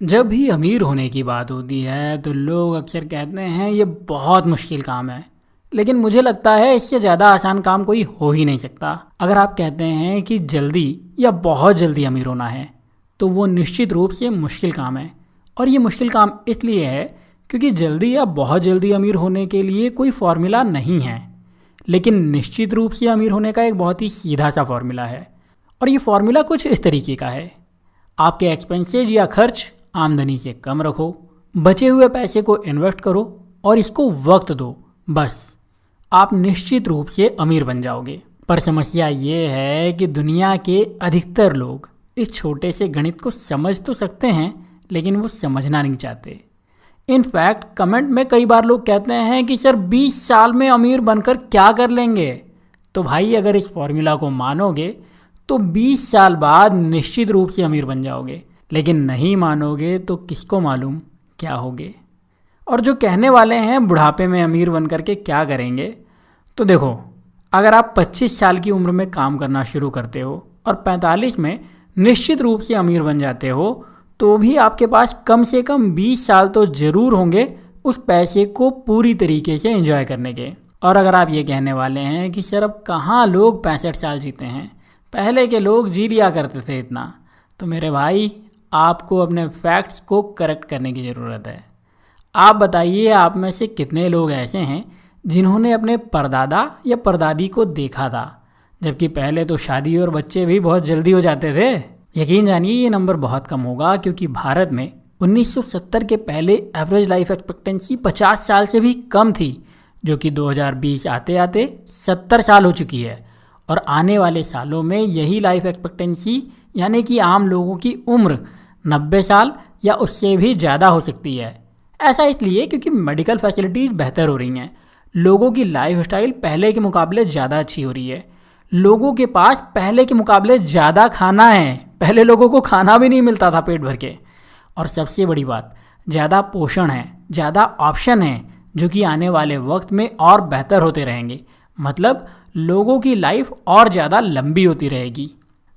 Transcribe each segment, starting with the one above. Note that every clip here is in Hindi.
जब भी अमीर होने की बात होती है तो लोग अक्सर कहते हैं ये बहुत मुश्किल काम है। लेकिन मुझे लगता है इससे ज़्यादा आसान काम कोई हो ही नहीं सकता। अगर आप कहते हैं कि जल्दी या बहुत जल्दी अमीर होना है तो वो निश्चित रूप से मुश्किल काम है। और ये मुश्किल काम इसलिए है क्योंकि जल्दी या बहुत जल्दी अमीर होने के लिए कोई फॉर्मूला नहीं है। लेकिन निश्चित रूप से अमीर होने का एक बहुत ही सीधा सा फॉर्मूला है। और ये फॉर्मूला कुछ इस तरीके का है। आपके एक्सपेंसेज या खर्च आमदनी से कम रखो, बचे हुए पैसे को इन्वेस्ट करो और इसको वक्त दो। बस आप निश्चित रूप से अमीर बन जाओगे। पर समस्या ये है कि दुनिया के अधिकतर लोग इस छोटे से गणित को समझ तो सकते हैं लेकिन वो समझना नहीं चाहते। इनफैक्ट कमेंट में कई बार लोग कहते हैं कि सर 20 साल में अमीर बनकर क्या कर लेंगे। तो भाई अगर इस फॉर्मूला को मानोगे तो 20 साल बाद निश्चित रूप से अमीर बन जाओगे। लेकिन नहीं मानोगे तो किसको मालूम क्या होगे। और जो कहने वाले हैं बुढ़ापे में अमीर बन करके क्या करेंगे, तो देखो, अगर आप 25 साल की उम्र में काम करना शुरू करते हो और 45 में निश्चित रूप से अमीर बन जाते हो तो भी आपके पास कम से कम 20 साल तो ज़रूर होंगे उस पैसे को पूरी तरीके से एंजॉय करने के। और अगर आप ये कहने वाले हैं कि सर अब कहाँ लोग 65 साल जीते हैं, पहले के लोग जी लिया करते थे इतना, तो मेरे भाई आपको अपने फैक्ट्स को करेक्ट करने की ज़रूरत है। आप बताइए, आप में से कितने लोग ऐसे हैं जिन्होंने अपने परदादा या परदादी को देखा था, जबकि पहले तो शादी और बच्चे भी बहुत जल्दी हो जाते थे। यकीन जानिए ये नंबर बहुत कम होगा क्योंकि भारत में 1970 के पहले एवरेज लाइफ एक्सपेक्टेंसी 50 साल से भी कम थी, जो कि 2020 आते आते 70 साल हो चुकी है। और आने वाले सालों में यही लाइफ एक्सपेक्टेंसी यानी कि आम लोगों की उम्र 90 साल या उससे भी ज़्यादा हो सकती है। ऐसा इसलिए क्योंकि मेडिकल फैसिलिटीज़ बेहतर हो रही हैं, लोगों की लाइफ स्टाइल पहले के मुकाबले ज़्यादा अच्छी हो रही है, लोगों के पास पहले के मुकाबले ज़्यादा खाना है, पहले लोगों को खाना भी नहीं मिलता था पेट भर के। और सबसे बड़ी बात, ज़्यादा पोषण है, ज़्यादा ऑप्शन है, जो कि आने वाले वक्त में और बेहतर होते रहेंगे। मतलब लोगों की लाइफ और ज़्यादा लंबी होती रहेगी।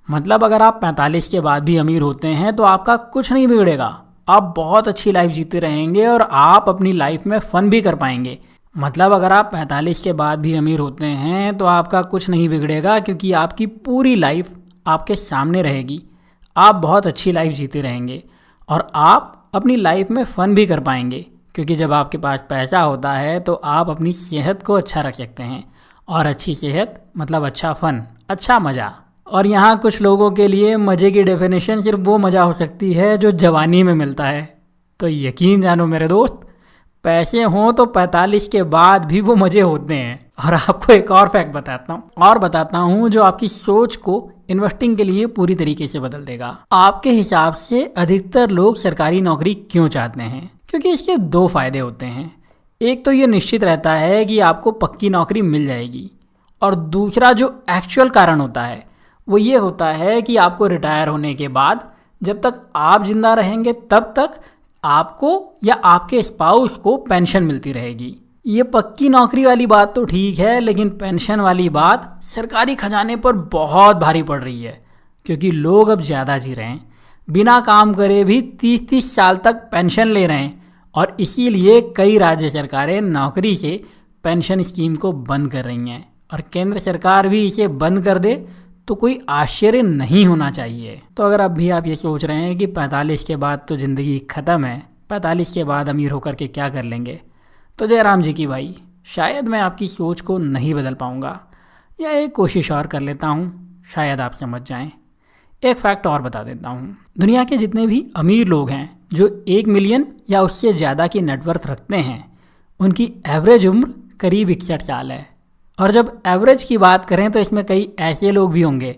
मतलब अगर आप 45 के बाद भी अमीर होते हैं तो आपका कुछ नहीं बिगड़ेगा, आप बहुत अच्छी लाइफ जीते रहेंगे और आप अपनी लाइफ में फ़न भी कर पाएंगे। मतलब अगर आप 45 के बाद भी अमीर होते हैं तो आपका कुछ नहीं बिगड़ेगा क्योंकि आपकी पूरी लाइफ आपके सामने रहेगी, आप बहुत अच्छी लाइफ जीते रहेंगे और आप अपनी लाइफ में फ़न भी कर पाएंगे। क्योंकि जब आपके पास पैसा होता है तो आप अपनी सेहत को अच्छा रख सकते हैं, और अच्छी सेहत मतलब अच्छा फ़न, अच्छा मज़ा। और यहाँ कुछ लोगों के लिए मज़े की डेफिनेशन सिर्फ वो मज़ा हो सकती है जो जवानी में मिलता है। तो यकीन जानो मेरे दोस्त, पैसे हों तो 45 के बाद भी वो मज़े होते हैं। और आपको एक और फैक्ट बताता हूँ जो आपकी सोच को इन्वेस्टिंग के लिए पूरी तरीके से बदल देगा। आपके हिसाब से अधिकतर लोग सरकारी नौकरी क्यों चाहते हैं? क्योंकि इसके दो फायदे होते हैं। एक तो ये निश्चित रहता है कि आपको पक्की नौकरी मिल जाएगी, और दूसरा जो एक्चुअल कारण होता है वो ये होता है कि आपको रिटायर होने के बाद जब तक आप जिंदा रहेंगे तब तक आपको या आपके स्पाउस को पेंशन मिलती रहेगी। ये पक्की नौकरी वाली बात तो ठीक है, लेकिन पेंशन वाली बात सरकारी खजाने पर बहुत भारी पड़ रही है क्योंकि लोग अब ज़्यादा जी रहे हैं, बिना काम करे भी 30-30 साल तक पेंशन ले रहे हैं। और इसीलिए कई राज्य सरकारें नौकरी से पेंशन स्कीम को बंद कर रही हैं, और केंद्र सरकार भी इसे बंद कर दे तो कोई आश्चर्य नहीं होना चाहिए। तो अगर अब भी आप ये सोच रहे हैं कि 45 के बाद तो ज़िंदगी ख़त्म है, 45 के बाद अमीर होकर के क्या कर लेंगे, तो जयराम जी की भाई, शायद मैं आपकी सोच को नहीं बदल पाऊँगा, या एक कोशिश और कर लेता हूँ, शायद आप समझ जाएँ। एक फैक्ट और बता देता हूँ, दुनिया के जितने भी अमीर लोग हैं जो 1 मिलियन या उससे ज़्यादा की नेटवर्थ रखते हैं, उनकी एवरेज उम्र करीब 61 साल है। और जब एवरेज की बात करें तो इसमें कई ऐसे लोग भी होंगे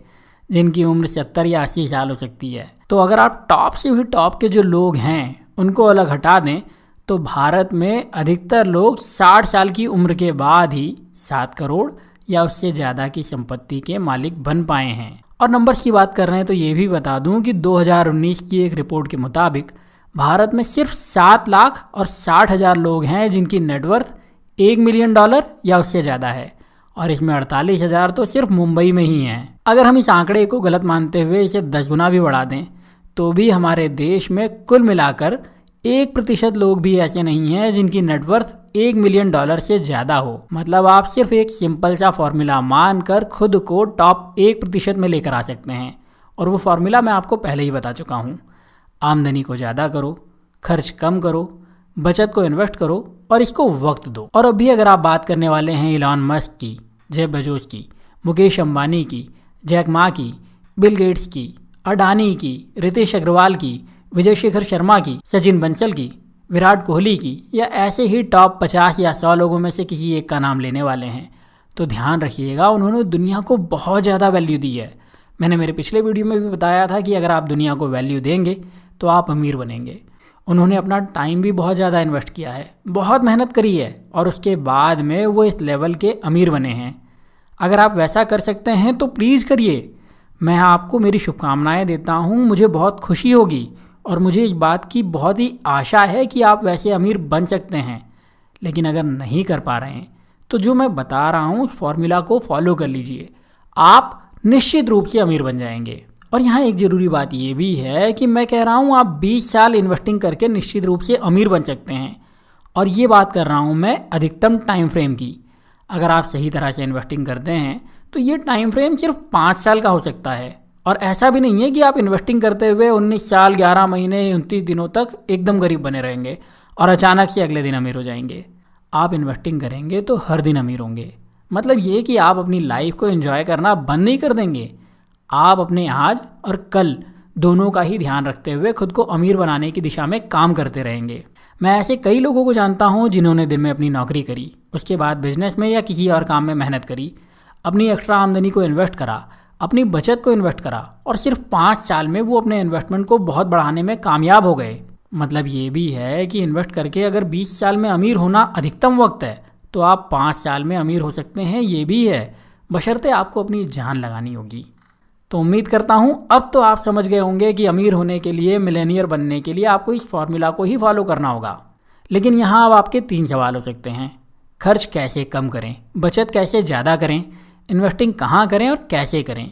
जिनकी उम्र 70 या 80 साल हो सकती है। तो अगर आप टॉप से भी टॉप के जो लोग हैं उनको अलग हटा दें तो भारत में अधिकतर लोग 60 साल की उम्र के बाद ही 7 करोड़ या उससे ज़्यादा की संपत्ति के मालिक बन पाए हैं। और नंबर्स की बात कर रहे हैं तो ये भी बता दूं कि 2019 की एक रिपोर्ट के मुताबिक भारत में सिर्फ 7,60,000 लोग हैं जिनकी नेटवर्थ $1 मिलियन या उससे ज़्यादा है, और इसमें 48,000 तो सिर्फ मुंबई में ही हैं। अगर हम इस आंकड़े को गलत मानते हुए इसे 10 गुना भी बढ़ा दें तो भी हमारे देश में कुल मिलाकर 1% लोग भी ऐसे नहीं हैं जिनकी नेटवर्थ $1 मिलियन से ज़्यादा हो। मतलब आप सिर्फ एक सिंपल सा फॉर्मूला मानकर खुद को टॉप 1% में लेकर आ सकते हैं, और वो फॉर्मूला मैं आपको पहले ही बता चुका हूँ। आमदनी को ज़्यादा करो, खर्च कम करो, बचत को इन्वेस्ट करो और इसको वक्त दो। और अभी अगर आप बात करने वाले हैं इलॉन मस्क की, जेफ बेजोस की, मुकेश अंबानी की, जैक मा की, बिल गेट्स की, अडानी की, रितेश अग्रवाल की, विजय शेखर शर्मा की, सचिन बंसल की, विराट कोहली की, या ऐसे ही टॉप 50 या 100 लोगों में से किसी एक का नाम लेने वाले हैं, तो ध्यान रखिएगा उन्होंने दुनिया को बहुत ज़्यादा वैल्यू दी है। मैंने मेरे पिछले वीडियो में भी बताया था कि अगर आप दुनिया को वैल्यू देंगे तो आप अमीर बनेंगे। उन्होंने अपना टाइम भी बहुत ज़्यादा इन्वेस्ट किया है, बहुत मेहनत करी है, और उसके बाद में वो इस लेवल के अमीर बने हैं। अगर आप वैसा कर सकते हैं तो प्लीज़ करिए। मैं आपको मेरी शुभकामनाएं देता हूँ, मुझे बहुत खुशी होगी और मुझे इस बात की बहुत ही आशा है कि आप वैसे अमीर बन सकते हैं। लेकिन अगर नहीं कर पा रहे हैं तो जो मैं बता रहा हूँ उस फॉर्मूला को फॉलो कर लीजिए, आप निश्चित रूप से अमीर बन जाएंगे। और यहाँ एक ज़रूरी बात ये भी है कि मैं कह रहा हूँ आप 20 साल इन्वेस्टिंग करके निश्चित रूप से अमीर बन सकते हैं, और ये बात कर रहा हूँ मैं अधिकतम टाइम फ्रेम की। अगर आप सही तरह से इन्वेस्टिंग करते हैं तो ये टाइम फ्रेम सिर्फ 5 साल का हो सकता है, और ऐसा भी नहीं है कि आप इन्वेस्टिंग करते हुए 19 साल 11 महीने 29 दिनों तक एकदम गरीब बने रहेंगे और अचानक से अगले दिन अमीर हो जाएंगे। आप इन्वेस्टिंग करेंगे तो हर दिन अमीर होंगे। मतलब ये कि आप अपनी लाइफ को एंजॉय करना बंद नहीं कर देंगे, आप अपने आज और कल दोनों का ही ध्यान रखते हुए खुद को अमीर बनाने की दिशा में काम करते रहेंगे। मैं ऐसे कई लोगों को जानता हूँ जिन्होंने दिन में अपनी नौकरी करी, उसके बाद बिजनेस में या किसी और काम में मेहनत करी, अपनी एक्स्ट्रा आमदनी को इन्वेस्ट करा, अपनी बचत को इन्वेस्ट करा, और सिर्फ 5 साल में वो अपने इन्वेस्टमेंट को बहुत बढ़ाने में कामयाब हो गए। मतलब ये भी है कि इन्वेस्ट करके अगर 20 साल में अमीर होना अधिकतम वक्त है तो आप 5 साल में अमीर हो सकते हैं, ये भी है, बशर्ते आपको अपनी जान लगानी होगी। तो उम्मीद करता हूँ अब तो आप समझ गए होंगे कि अमीर होने के लिए, मिलेनियर बनने के लिए आपको इस फॉर्मूला को ही फॉलो करना होगा। लेकिन यहाँ अब आपके 3 सवाल हो सकते हैं। खर्च कैसे कम करें, बचत कैसे ज़्यादा करें, इन्वेस्टिंग कहाँ करें और कैसे करें।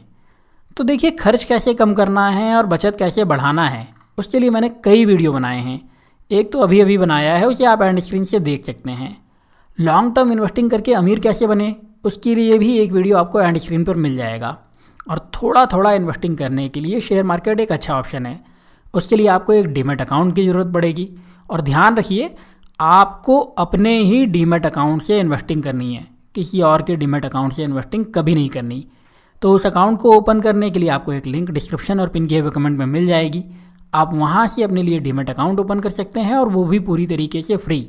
तो देखिए, खर्च कैसे कम करना है और बचत कैसे बढ़ाना है, उसके लिए मैंने कई वीडियो बनाए हैं। एक तो अभी बनाया है, उसे आप एंड स्क्रीन से देख सकते हैं। लॉन्ग टर्म इन्वेस्टिंग करके अमीर कैसे बने, उसके लिए भी एक वीडियो आपको एंड स्क्रीन पर मिल जाएगा। और थोड़ा थोड़ा इन्वेस्टिंग करने के लिए शेयर मार्केट एक अच्छा ऑप्शन है। उसके लिए आपको एक डीमैट अकाउंट की ज़रूरत पड़ेगी, और ध्यान रखिए आपको अपने ही डीमैट अकाउंट से इन्वेस्टिंग करनी है, किसी और के डीमैट अकाउंट से इन्वेस्टिंग कभी नहीं करनी। तो उस अकाउंट को ओपन करने के लिए आपको एक लिंक डिस्क्रिप्शन और पिन किए हुए कमेंट में मिल जाएगी। आप वहाँ से अपने लिए डीमैट अकाउंट ओपन कर सकते हैं, और वो भी पूरी तरीके से फ्री।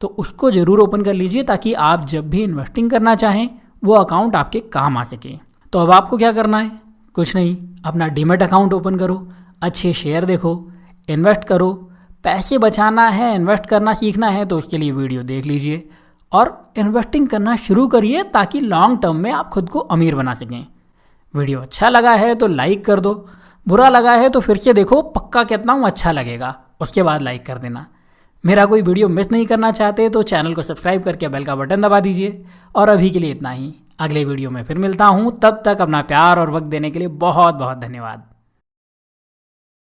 तो उसको ज़रूर ओपन कर लीजिए ताकि आप जब भी इन्वेस्टिंग करना चाहें वो अकाउंट आपके काम आ सके। तो अब आपको क्या करना है, कुछ नहीं, अपना डीमैट अकाउंट ओपन करो, अच्छे शेयर देखो, इन्वेस्ट करो। पैसे बचाना है, इन्वेस्ट करना सीखना है तो उसके लिए वीडियो देख लीजिए और इन्वेस्टिंग करना शुरू करिए ताकि लॉन्ग टर्म में आप खुद को अमीर बना सकें। वीडियो अच्छा लगा है तो लाइक कर दो, बुरा लगा है तो फिर से देखो, पक्का कहता हूँ अच्छा लगेगा, उसके बाद लाइक कर देना। मेरा कोई वीडियो मिस नहीं करना चाहते तो चैनल को सब्सक्राइब करके बेल का बटन दबा दीजिए। और अभी के लिए इतना ही, अगले वीडियो में फिर मिलता हूँ, तब तक अपना प्यार और वक्त देने के लिए बहुत बहुत धन्यवाद।